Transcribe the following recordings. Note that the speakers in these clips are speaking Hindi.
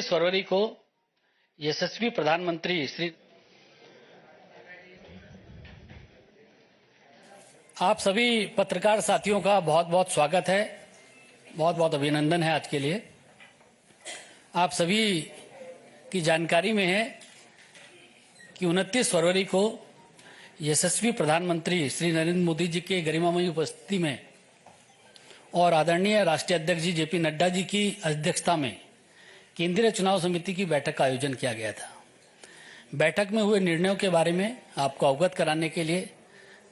फरवरी को यशस्वी प्रधानमंत्री श्री आप सभी पत्रकार साथियों का बहुत बहुत स्वागत है, बहुत बहुत अभिनंदन है आज के लिए। आप सभी की जानकारी में है कि 29 फरवरी को यशस्वी प्रधानमंत्री श्री नरेंद्र मोदी जी के गरिमामयी उपस्थिति में और आदरणीय राष्ट्रीय अध्यक्ष जी जेपी नड्डा जी की अध्यक्षता में केंद्रीय चुनाव समिति की बैठक का आयोजन किया गया था। बैठक में हुए निर्णयों के बारे में आपको अवगत कराने के लिए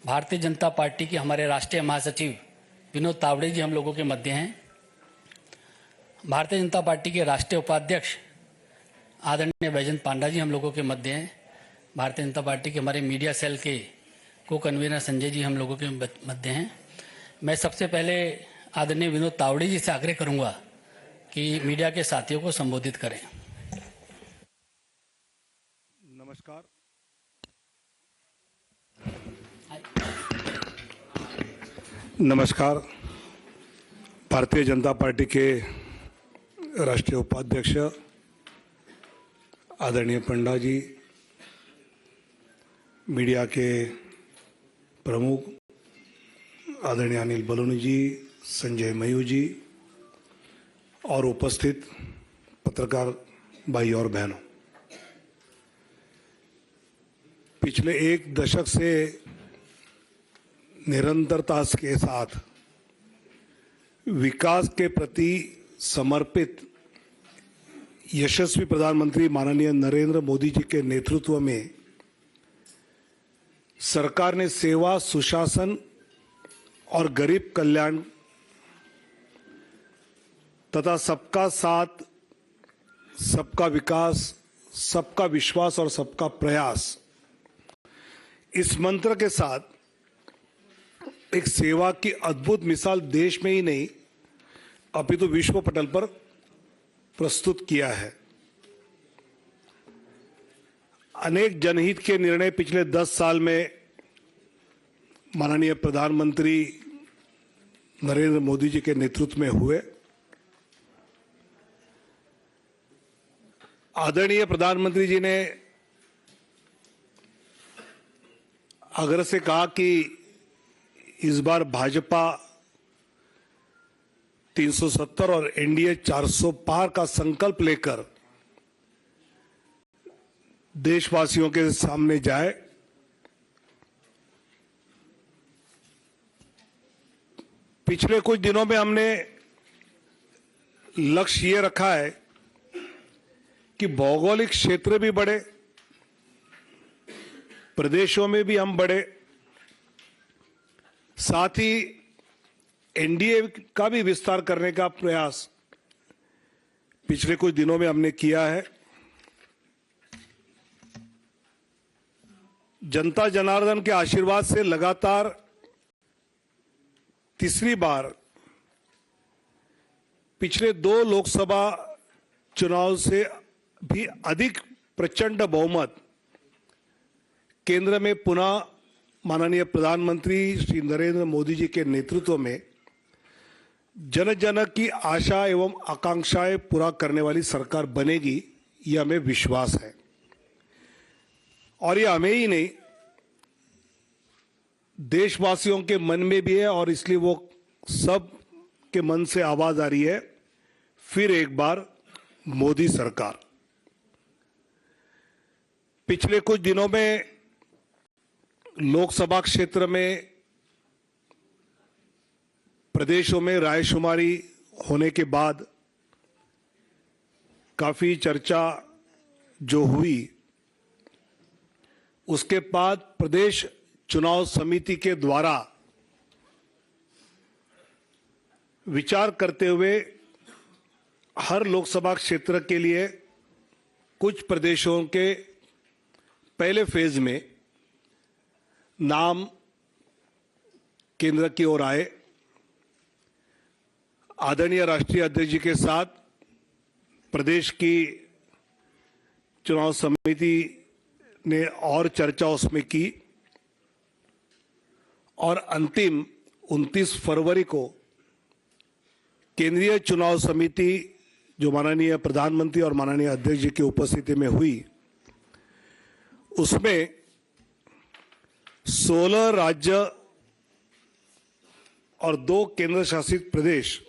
भारतीय जनता पार्टी के हमारे राष्ट्रीय महासचिव विनोद तावड़े जी हम लोगों के मध्य हैं। भारतीय जनता पार्टी के राष्ट्रीय उपाध्यक्ष आदरणीय बैजयंत पांडा जी हम लोगों के मध्य हैं। भारतीय जनता पार्टी के हमारे मीडिया सेल के को कन्वीनर संजय जी हम लोगों के मध्य हैं। मैं सबसे पहले आदरणीय विनोद तावड़े जी से आग्रह करूंगा कि मीडिया के साथियों को संबोधित करें। नमस्कार। नमस्कार। भारतीय जनता पार्टी के राष्ट्रीय उपाध्यक्ष आदरणीय पंडा जी, मीडिया के प्रमुख आदरणीय अनिल बलूनी जी, संजय मयूर जी और उपस्थित पत्रकार भाई और बहनों, पिछले एक दशक से निरंतरता के साथ विकास के प्रति समर्पित यशस्वी प्रधानमंत्री माननीय नरेंद्र मोदी जी के नेतृत्व में सरकार ने सेवा, सुशासन और गरीब कल्याण तथा सबका साथ, सबका विकास, सबका विश्वास और सबका प्रयास, इस मंत्र के साथ एक सेवा की अद्भुत मिसाल देश में ही नहीं अपितु विश्व पटल पर प्रस्तुत किया है। अनेक जनहित के निर्णय पिछले 10 साल में माननीय प्रधानमंत्री नरेंद्र मोदी जी के नेतृत्व में हुए। आदरणीय प्रधानमंत्री जी ने आग्रह से कहा कि इस बार भाजपा 370 और एनडीए 400 पार का संकल्प लेकर देशवासियों के सामने जाए। पिछले कुछ दिनों में हमने लक्ष्य ये रखा है कि भौगोलिक क्षेत्र भी बढ़े, प्रदेशों में भी हम बढ़े, साथ ही एनडीए का भी विस्तार करने का प्रयास पिछले कुछ दिनों में हमने किया है। जनता जनार्दन के आशीर्वाद से लगातार तीसरी बार पिछले 2 लोकसभा चुनाव से भी अधिक प्रचंड बहुमत केंद्र में पुनः माननीय प्रधानमंत्री श्री नरेंद्र मोदी जी के नेतृत्व में जन जन की आशा एवं आकांक्षाएं पूरा करने वाली सरकार बनेगी, यह हमें विश्वास है। और यह हमें ही नहीं, देशवासियों के मन में भी है और इसलिए वो सब के मन से आवाज आ रही है, फिर एक बार मोदी सरकार। पिछले कुछ दिनों में लोकसभा क्षेत्र में प्रदेशों में रायशुमारी होने के बाद काफी चर्चा जो हुई, उसके बाद प्रदेश चुनाव समिति के द्वारा विचार करते हुए हर लोकसभा क्षेत्र के लिए कुछ प्रदेशों के पहले फेज में नाम केंद्र की ओर आए। आदरणीय राष्ट्रीय अध्यक्ष जी के साथ प्रदेश की चुनाव समिति ने और चर्चा उसमें की और अंतिम 29 फरवरी को केंद्रीय चुनाव समिति जो माननीय प्रधानमंत्री और माननीय अध्यक्ष जी की उपस्थिति में हुई, उसमें 16 राज्य और 2 केंद्र शासित प्रदेश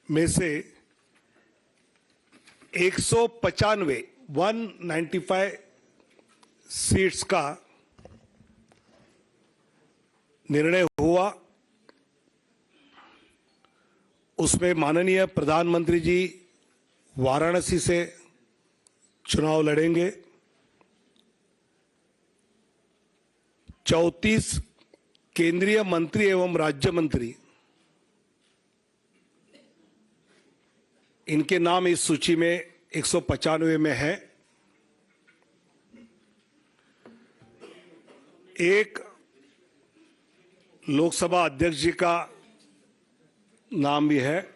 में से 195 सीट्स का निर्णय हुआ। उसमें माननीय प्रधानमंत्री जी वाराणसी से चुनाव लड़ेंगे। 34 केंद्रीय मंत्री एवं राज्य मंत्री, इनके नाम इस सूची में 195 में है। एक लोकसभा अध्यक्ष जी का नाम भी है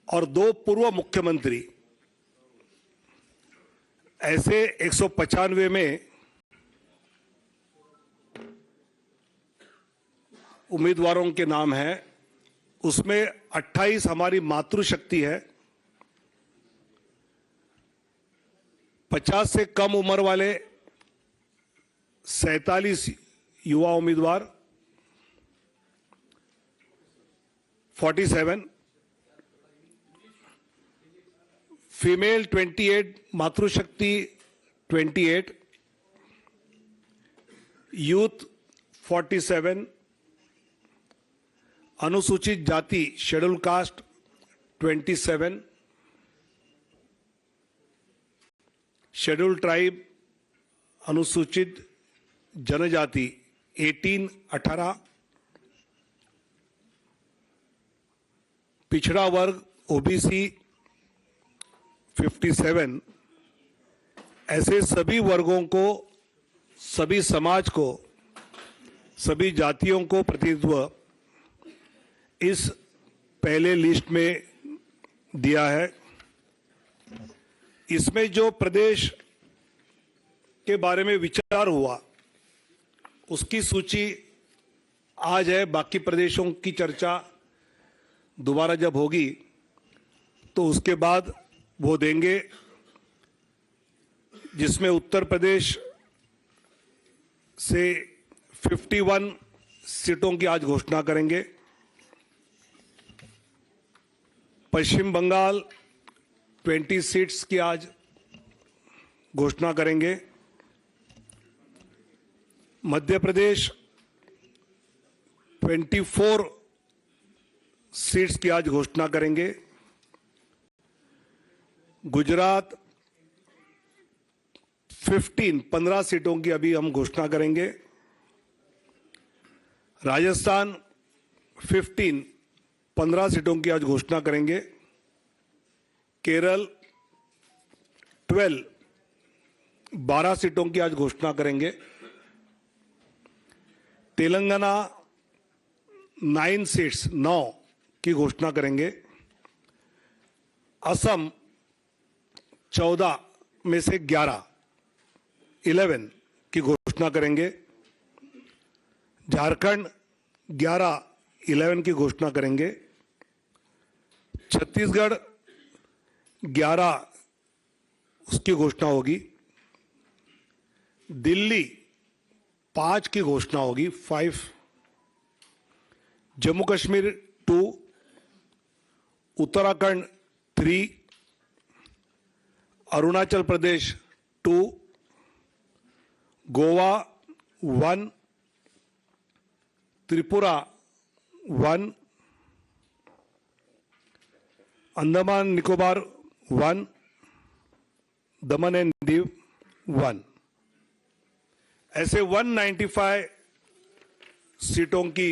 और 2 पूर्व मुख्यमंत्री। ऐसे 195 में उम्मीदवारों के नाम हैं। उसमें 28 हमारी मातृशक्ति है। 50 से कम उम्र वाले 47 युवा उम्मीदवार, 47 फीमेल, 28 मातृशक्ति 28, यूथ 47, अनुसूचित जाति शेड्यूल कास्ट 27, शेड्यूल ट्राइब अनुसूचित जनजाति 18, पिछड़ा वर्ग ओबीसी 57। ऐसे सभी वर्गों को, सभी समाज को, सभी जातियों को प्रतिनिधित्व इस पहले लिस्ट में दिया है। इसमें जो प्रदेश के बारे में विचार हुआ उसकी सूची आज है। बाकी प्रदेशों की चर्चा दोबारा जब होगी तो उसके बाद वो देंगे, जिसमें उत्तर प्रदेश से 51 सीटों की आज घोषणा करेंगे। पश्चिम बंगाल 20 सीट्स की आज घोषणा करेंगे। मध्य प्रदेश 24 सीट्स की आज घोषणा करेंगे। गुजरात 15 सीटों की अभी हम घोषणा करेंगे। राजस्थान 15 सीटों की आज घोषणा करेंगे। केरल 12 सीटों की आज घोषणा करेंगे। तेलंगाना 9 की घोषणा करेंगे। असम 14 में से 11 की घोषणा करेंगे। झारखंड 11 की घोषणा करेंगे। छत्तीसगढ़ 11 उसकी घोषणा होगी। दिल्ली 5 की घोषणा होगी, 5। जम्मू कश्मीर 2, उत्तराखंड 3, अरुणाचल प्रदेश 2, गोवा 1, त्रिपुरा 1, अंडमान निकोबार 1, दमन एंड दीव 1। ऐसे 195 सीटों की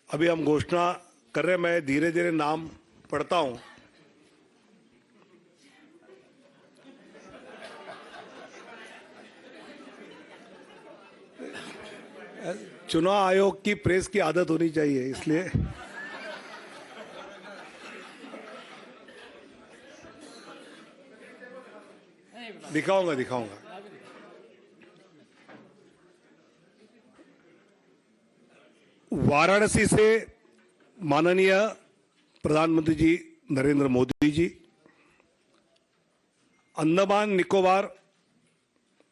अभी हम घोषणा कर रहे हैं। मैं धीरे धीरे नाम पढ़ता हूं। चुनाव आयोग की प्रेस की आदत होनी चाहिए, इसलिए दिखाऊंगा। वाराणसी से माननीय प्रधानमंत्री जी नरेंद्र मोदी जी, अंडमान निकोबार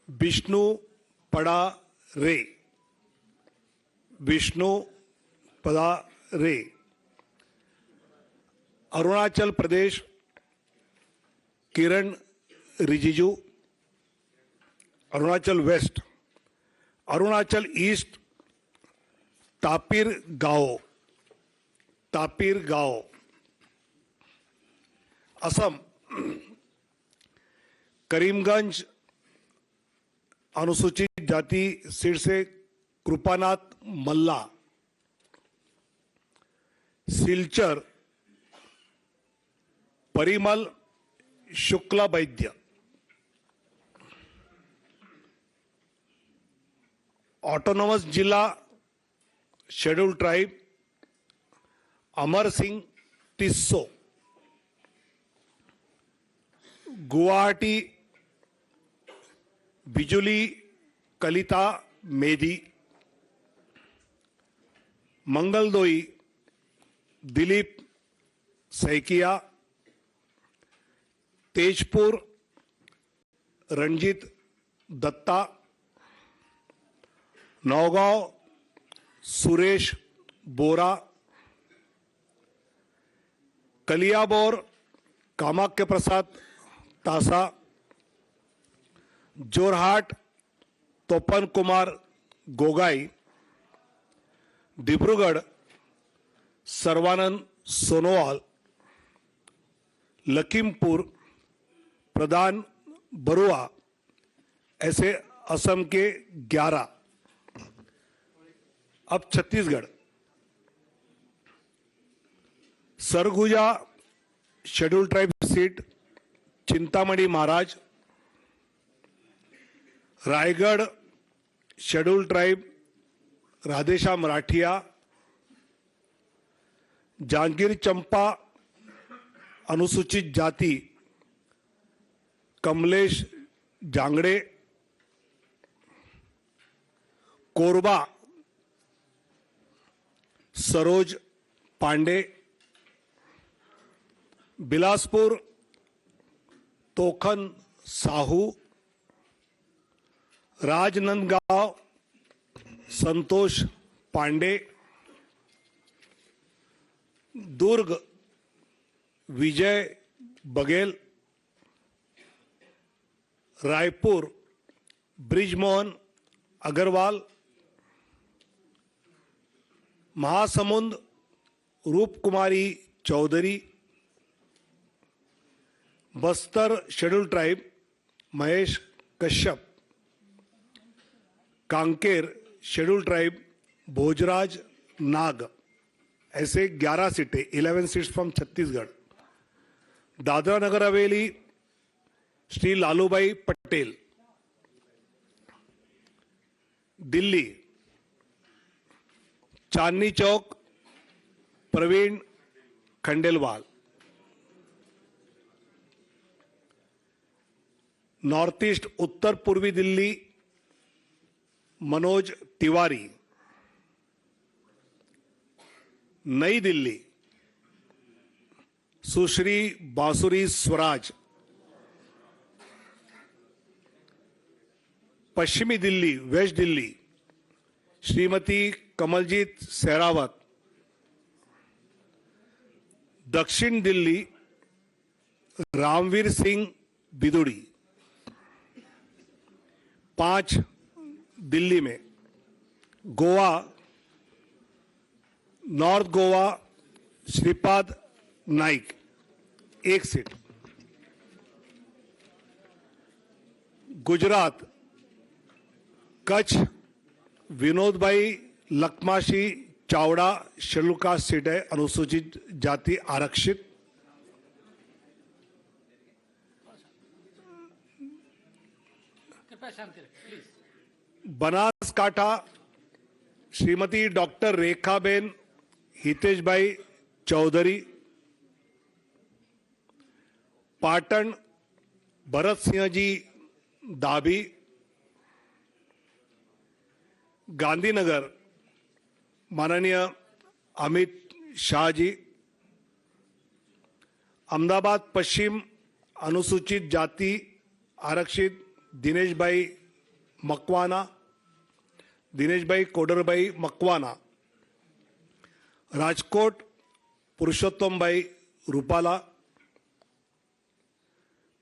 विष्णु पड़ा रे, विष्णु पड़ा रे, अरुणाचल प्रदेश किरण रिजिजू, अरुणाचल वेस्ट, अरुणाचल ईस्ट तापिर गाओ, तापिर गाओ, असम करीमगंज अनुसूचित जाति सीट से कृपानाथ मल्ला, सिलचर परिमल शुक्ला वैद्य, ऑटोनोमस जिला शेड्यूल ट्राइब अमर सिंह टिस्सो, गुवाहाटी बिजुली कलिता मेदी, मंगलदोई दिलीप सैकिया, तेजपुर रणजीत दत्ता, नौगांव सुरेश बोरा, कलियाबोर कामाख्य प्रसाद तासा, जोरहाट तोपन कुमार गोगाई, डिब्रूगढ़ सर्वानंद सोनोवाल, लखीमपुर प्रधान बरुआ, ऐसे असम के 11। अब Chhattisgarh Surguja schedule tribe seat Chintamani Maharaj, Raigarh schedule tribe Radheshyam Rathiya, Janjgir Champa अनुसूचित जाति Kamlesh Jangde, Korba Saroj Pandey, Bilaspur Tokhan Sahu, Rajnandgaon Santosh Pandey, Durg Vijay Baghel, Raipur Brijmohan Agrawal, Mahasamund Roopkumari Choudhary, Bastar schedule tribe Mahesh Kashyap, Kanker schedule tribe Bhojraj Nag, ऐसे 11 सीटें, 11 seats from Chhattisgarh. Dadra Nagar Haveli Shri Lalubhai Patel, Delhi Chandni Chowk Praveen Khandelwal, North east उत्तर पूर्वी दिल्ली मनोज तिवारी, नई दिल्ली सुश्री बांसुरी स्वराज, पश्चिमी दिल्ली वेस्ट दिल्ली श्रीमती कमलजीत सहरावत, दक्षिण दिल्ली रामवीर सिंह बिदुड़ी, 5 दिल्ली में, गोवा नॉर्थ गोवा श्रीपाद नाइक 1 सीट, गुजरात कच्छ विनोद भाई लखमाशी चावड़ा शेड्यूल कास्ट सीट है, अनुसूचित जाति आरक्षित, बनासकांठा श्रीमती डॉक्टर रेखाबेन हितेश भाई चौधरी, पाटन भरत सिंह जी दाभी, गांधीनगर माननीय अमित शाह जी, अहमदाबाद पश्चिम अनुसूचित जाति आरक्षित दिनेशभाई मकवाना, दिनेशभाई कोडरभाई मकवाना, राजकोट पुरुषोत्तमभाई रूपाला,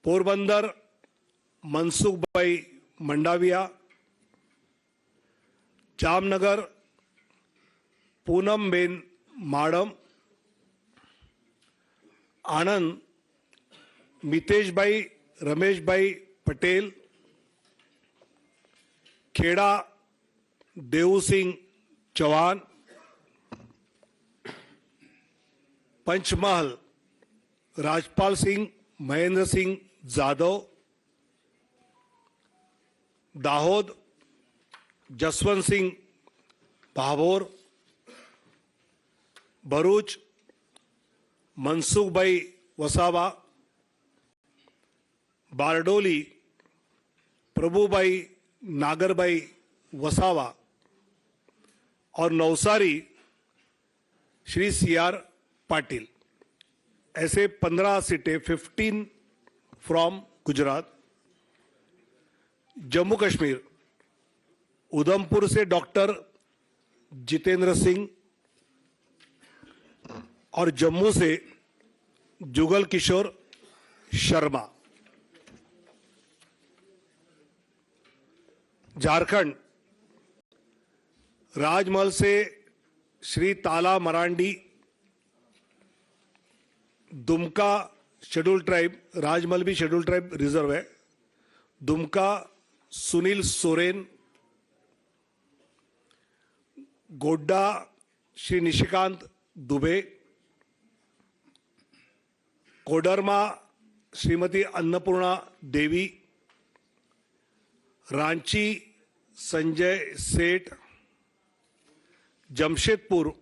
पोरबंदर मनसुखभाई मंडाविया, जामनगर पूनमबेन माडम, आनंद मितेशभाई रमेशभाई पटेल, खेड़ा देऊ सिंह चौहान, पंचमहल राजपाल सिंह महेंद्र सिंह जाधव, दाहोद जसवंत सिंह भाभोर, भरूच मनसुखभाई वसावा, बारडोली प्रभुभाई नागरभाई वसावा और नवसारी श्री CR पाटिल। ऐसे 15 सीटें, 15 फ्रॉम गुजरात। जम्मू कश्मीर उधमपुर से डॉक्टर जितेंद्र सिंह और जम्मू से जुगल किशोर शर्मा। झारखंड राजमहल से श्री ताला मरांडी, दुमका शेड्यूल ट्राइब, राजमहल भी शेड्यूल ट्राइब रिजर्व है, दुमका सुनील सोरेन, गोड्डा श्री निशिकांत दुबे, कोडरमा श्रीमती अन्नपूर्णा देवी, रांची संजय सेठ, जमशेदपुर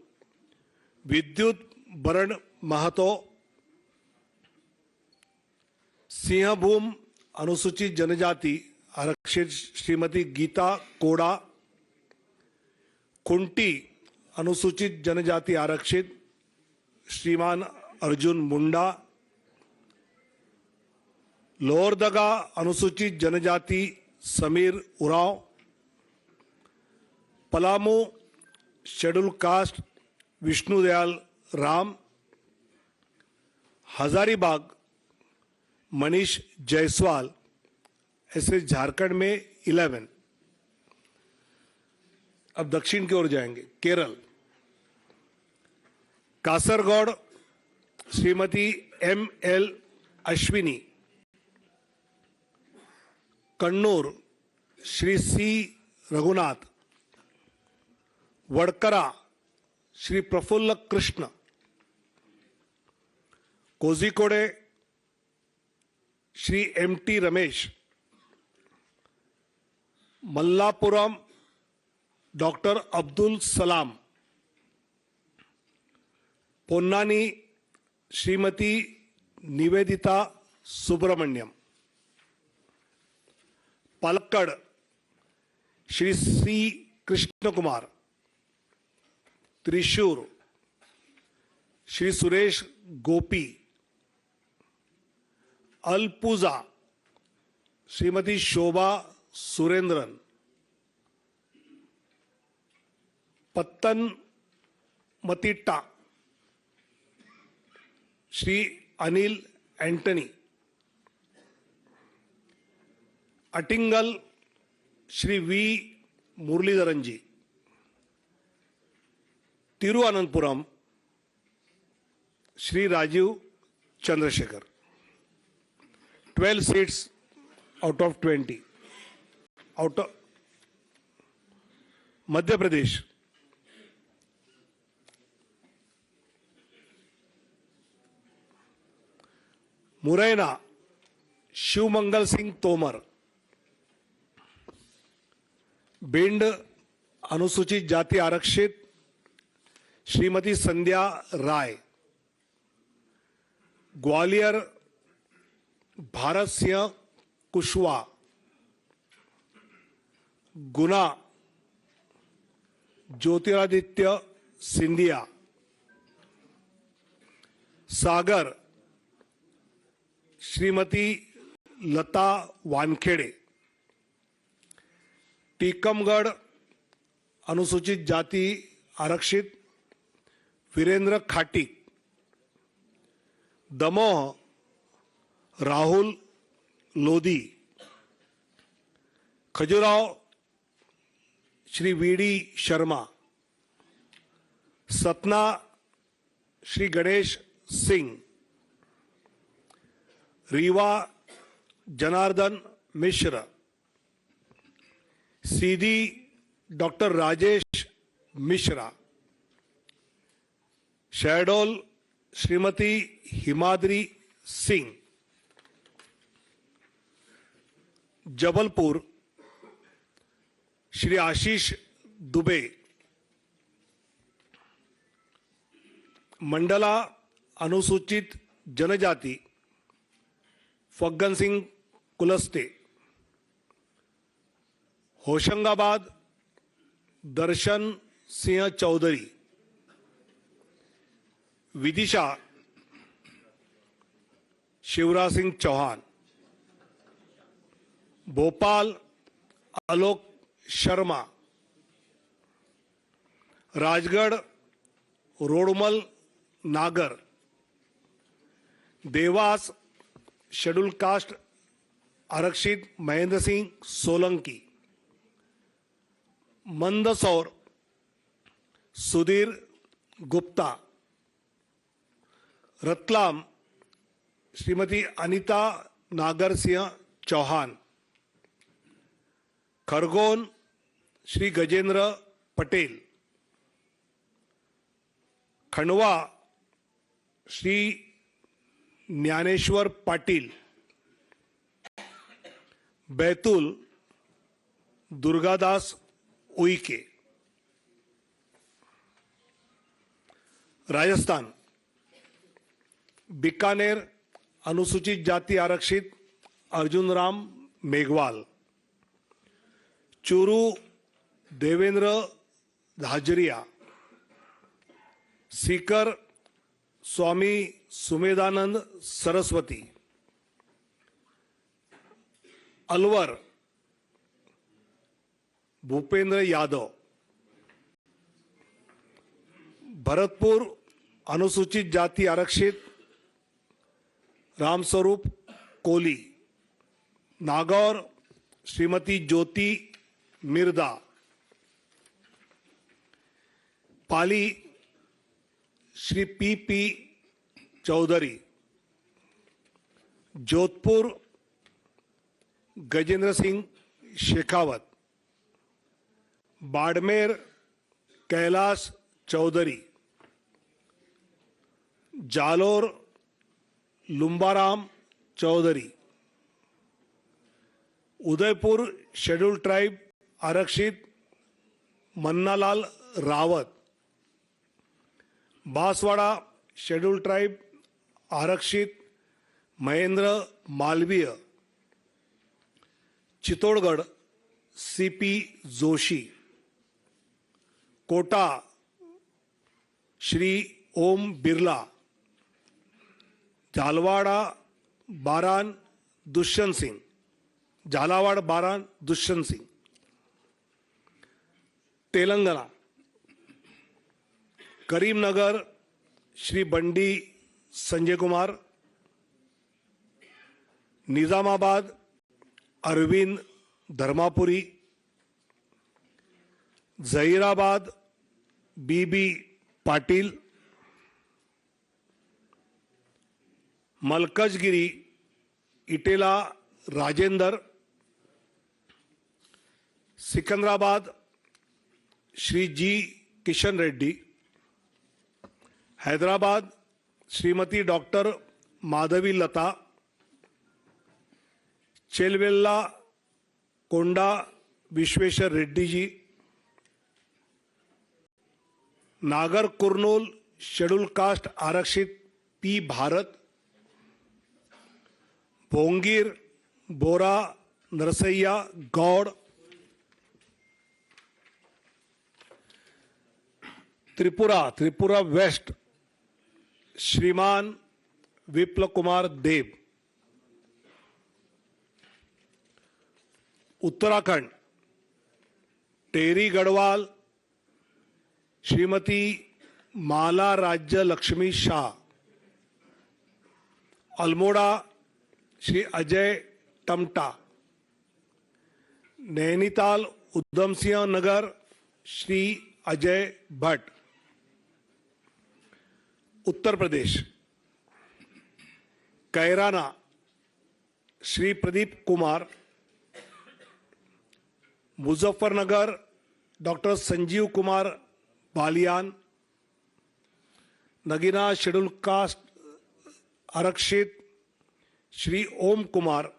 विद्युत बरण महतो, सिंहभूम अनुसूचित जनजाति आरक्षित श्रीमती गीता कोड़ा, कुंटी अनुसूचित जनजाति आरक्षित श्रीमान अर्जुन मुंडा, लोहरदगा अनुसूचित जनजाति समीर उरांव, पलामू शेड्यूल कास्ट विष्णुदयाल राम, हजारीबाग मनीष जायसवाल। ऐसे झारखंड में 11। अब दक्षिण की ओर जाएंगे। Kerala Kasaragod Shrimati ML Ashwini, Kannur Shri C Raghunath, Vadakara Shri Prafulla Krishna, Kozhikode Shri MT Ramesh, Malappuram doctor Abdul Salam, Ponnani Shrimati Nivedita Subramaniam, Palakkad Shri C Krishna Kumar, Thrissur Shri Suresh Gopi, Alappuzha Shrimati Shobha Surendran, Pathanamthitta Shri Anil Antony, Attingal Shri V Muraleedharan ji, Thiruvananthapuram Shri Rajeev Chandrasekhar. 12 seats out of 20। Out of Madhya Pradesh Morena Shivmangal Singh Tomar, Bhind अनुसूचित जाति आरक्षित श्रीमती संध्या राय, ग्वालियर भारत सिंह कुशवाहा, गुना ज्योतिरादित्य सिंधिया, सागर श्रीमती लता वानखेड़े, टीकमगढ़ अनुसूचित जाति आरक्षित वीरेंद्र खाटिक, दमोह राहुल लोधी, खजुराहो श्री वीडी शर्मा, सतना श्री गणेश सिंह, रीवा जनार्दन मिश्र, सीधी डॉक्टर राजेश मिश्रा, शहडोल श्रीमती हिमाद्री सिंह, जबलपुर श्री आशीष दुबे, मंडला अनुसूचित जनजाति फग्गन सिंह कुलस्ते, होशंगाबाद दर्शन सिंह चौधरी, विदिशा शिवराज सिंह चौहान, भोपाल आलोक शर्मा, राजगढ़ रोडमल नागर, देवास शेड्यूल कास्ट आरक्षित महेंद्र सिंह सोलंकी, मंदसौर सुधीर गुप्ता, रतलाम श्रीमती अनीता नागर सिंह चौहान, खरगोन श्री गजेंद्र पटेल, खंडवा श्री ज्ञानेश्वर पाटिल, बैतूल दुर्गादास उइके, राजस्थान बीकानेर अनुसूचित जाति आरक्षित अर्जुन राम मेघवाल, चूरू देवेंद्र धाजरिया, सीकर स्वामी सुमेधानंद सरस्वती, अलवर भूपेंद्र यादव, भरतपुर अनुसूचित जाति आरक्षित Ramswaroop Koli, Nagaur Shrimati Jyoti Mirdha, Pali Shri P Choudhary, Jodhpur Gajendra Singh Shekhawat, Barmer Kailash Choudhary, Jalore Lumbaram Choudhary, Udaipur schedule tribe आरक्षित मन्नालाल रावत, बांसवाड़ा शेड्यूल ट्राइब आरक्षित Mahendra Malviya, Chittorgarh CP Joshi, Kota Shri Om Birla, Jhalawar Baran Dushyant Singh, Jhalawar Baran Dushyant Singh, Telangana Karimnagar Shri Bandi Sanjay Kumar, Nizamabad Arvind Dharmapuri, Zaheerabad BB Patil, Malkajgiri Etela Rajender, Secunderabad Shri G Kishan Reddy, Hyderabad Shrimati doctor Madhavi लता, चेलवेल्ला कोंडा विश्वेश्वर रेड्डी जी, नागर कुर्नूल शेड्यूल कास्ट आरक्षित पी भारत, भोंगीर बोरा नरसैया गौड़, त्रिपुरा वेस्ट श्रीमान विप्लव कुमार देव, उत्तराखंड टेरी Garhwal Shrimati Mala Rajya Lakshmi Shah, Almora Shri Ajay Tamta, Nainital Udham Singh Nagar Shri Ajay Bhatt, Uttar Pradesh Kairana Shri Pradeep Kumar, Muzaffarnagar doctor Sanjeev Kumar Balyan, Nagina schedule caste आरक्षित श्री ओम Kumar,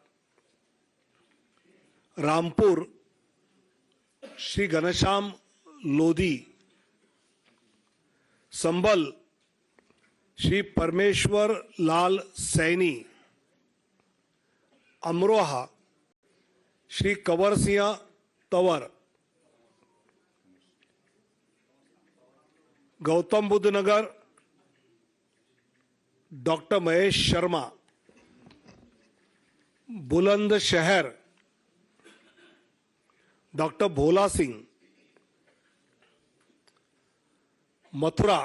Rampur Shri Ghanshyam Lodhi, Sambhal Shri Parmeshwar Lal Saini, Amroha Shri Kanwar Singh Tanwar, Gautam Buddh Nagar doctor Mahesh Sharma, Bulandshahr doctor Bhola Singh, Mathura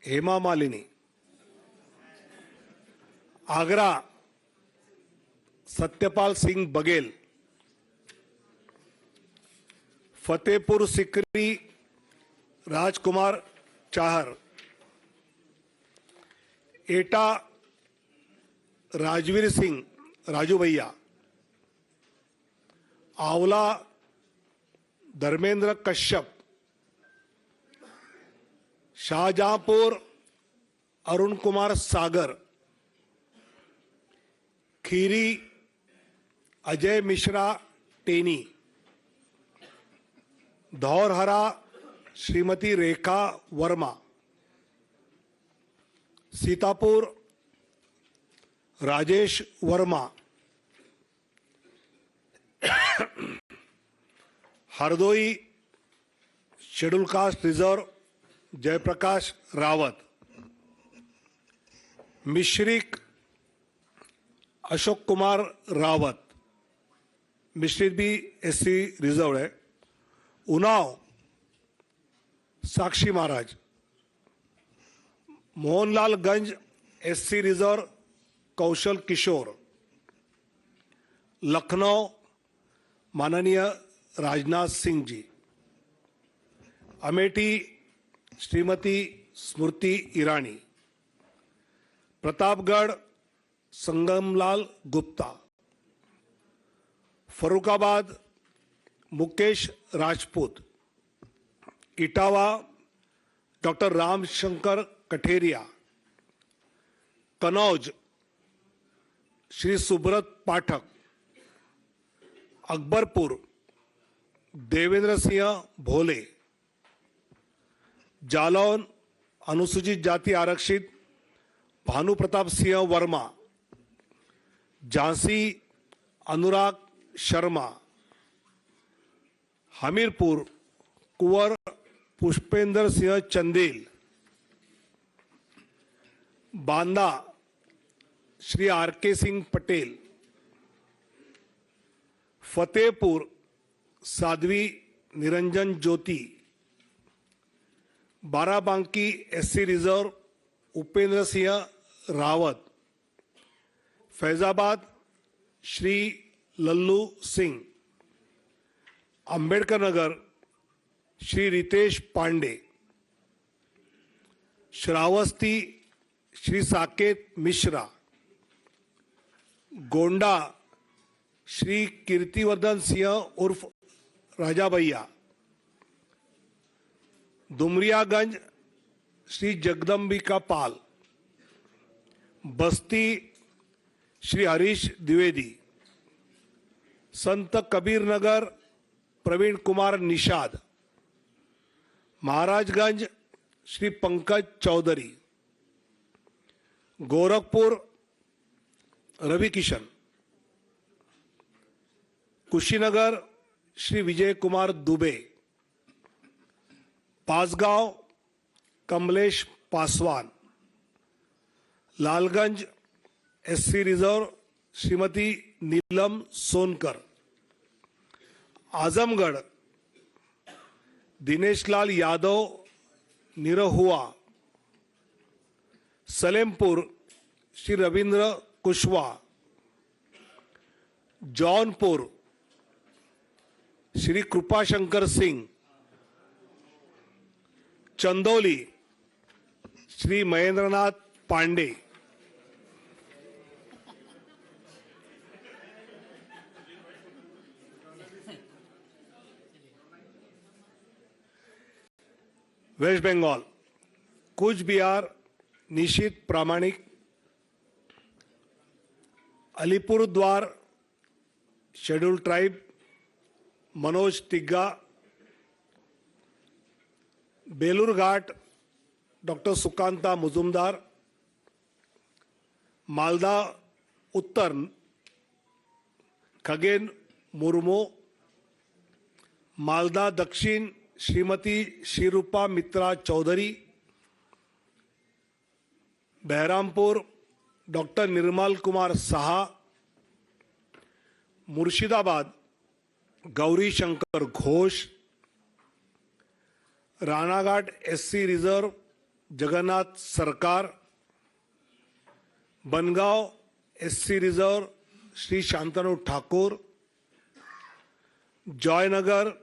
Hema Malini, Agra Satyapal Singh Baghel, Fatehpur Sikri Rajkumar Chahar, Etah Rajveer Singh Raju Bhaiya, Aonla Dharmendra Kashyap, Shahjahanpur Arun Kumar Sagar, Kheri Ajay Mishra Teni, Dhaurahra Shrimati Rekha Verma, Sitapur Rajesh Verma, Hardoi schedule caste reserve Jaiprakash Rawat, Misrikh Ashok Kumar Rawat, Misrikh भी एससी रिजर्व है, उन्नाव साक्षी महाराज, मोहनलालगंज एससी रिजर्व कौशल किशोर, लखनऊ माननीय राजनाथ सिंह जी, अमेठी श्रीमती स्मृति ईरानी, प्रतापगढ़ संगमलाल गुप्ता, फरुखाबाद मुकेश राजपूत, इटावा डॉक्टर रामशंकर कठेरिया, कनौज श्री सुब्रत पाठक, अकबरपुर देवेंद्र सिंह भोले, जालौन अनुसूचित जाति आरक्षित भानु प्रताप सिंह वर्मा, झांसी अनुराग शर्मा, हमीरपुर कुंवर पुष्पेंद्र सिंह चंदेल, बांदा श्री आर के सिंह पटेल, फतेहपुर साध्वी निरंजन ज्योति, बाराबांकी एससी रिजर्व उपेंद्र सिंह रावत, फैजाबाद श्री लल्लू सिंह, अंबेडकर नगर श्री रितेश पांडे, श्रावस्ती श्री साकेत मिश्रा, गोंडा श्री कीर्तिवर्धन सिंह उर्फ राजा भैया, दुमरियागंज श्री जगदम्बिका पाल, बस्ती Shri Harish Dwivedi, Sant Kabir Nagar Praveen Kumar Nishad, Maharajganj Shri Pankaj Choudhary, Gorakhpur Ravi Kishan, Kushinagar Shri Vijay Kumar Dubey, Bansgaon Kamlesh Paswan, Lalganj SC reserve Shrimati Neelam Sonkar, Azamgarh Dineshlal Yadav Nirahua, Salempur Shri Ravindra Kushwaha, Jaunpur Shri Kripashankar Singh, Chandauli Shri Mahendranath Pandey, West Bengal Cooch Behar Nisith Pramanik, Alipurduar scheduled tribe Manoj Tigga, Balurghat doctor Sukanta Majumdar, Malda Uttar Khagen Murmu, Malda Dakshin Shrimati Shirupa मित्रा Chaudhary, Baharampur doctor Nirmal Kumar Saha, Murshidabad Gauri Shankar Ghosh, Ranaghat SC reserve Jagannath Sarkar, Bangaon SC reserve Shri Shantanu Thakur, Jaynagar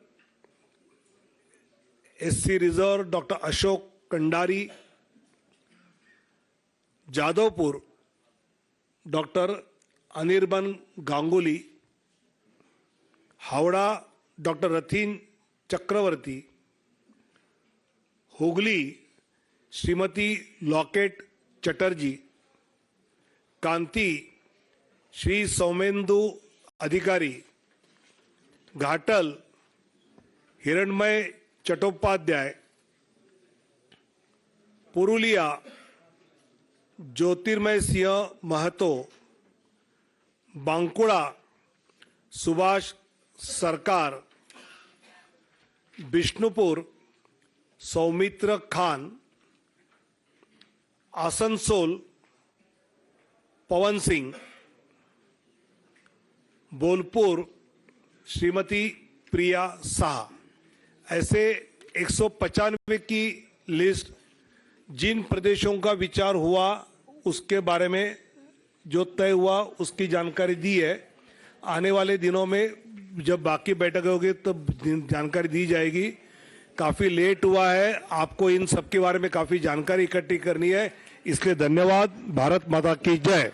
SC reserve doctor Ashok Kandari, Jadavpur doctor Anirban Ganguly, Howrah doctor Rathin Chakraborty, Hooghly Shrimati Locket Chatterjee, Kanthi Shri Soumendu Adhikari, Ghatal हिरणमय चट्टोपाध्याय, पुरुलिया ज्योतिर्मय सिंह महतो, बांकुड़ा सुभाष सरकार, बिष्णुपुर सौमित्र खान, आसनसोल पवन सिंह, बोलपुर श्रीमती प्रिया साहा। ऐसे 195 की लिस्ट जिन प्रदेशों का विचार हुआ उसके बारे में जो तय हुआ उसकी जानकारी दी है। आने वाले दिनों में जब बाकी बैठक होगी तब जानकारी दी जाएगी। काफ़ी लेट हुआ है, आपको इन सब के बारे में काफ़ी जानकारी इकट्ठी करनी है, इसलिए धन्यवाद। भारत माता की जय।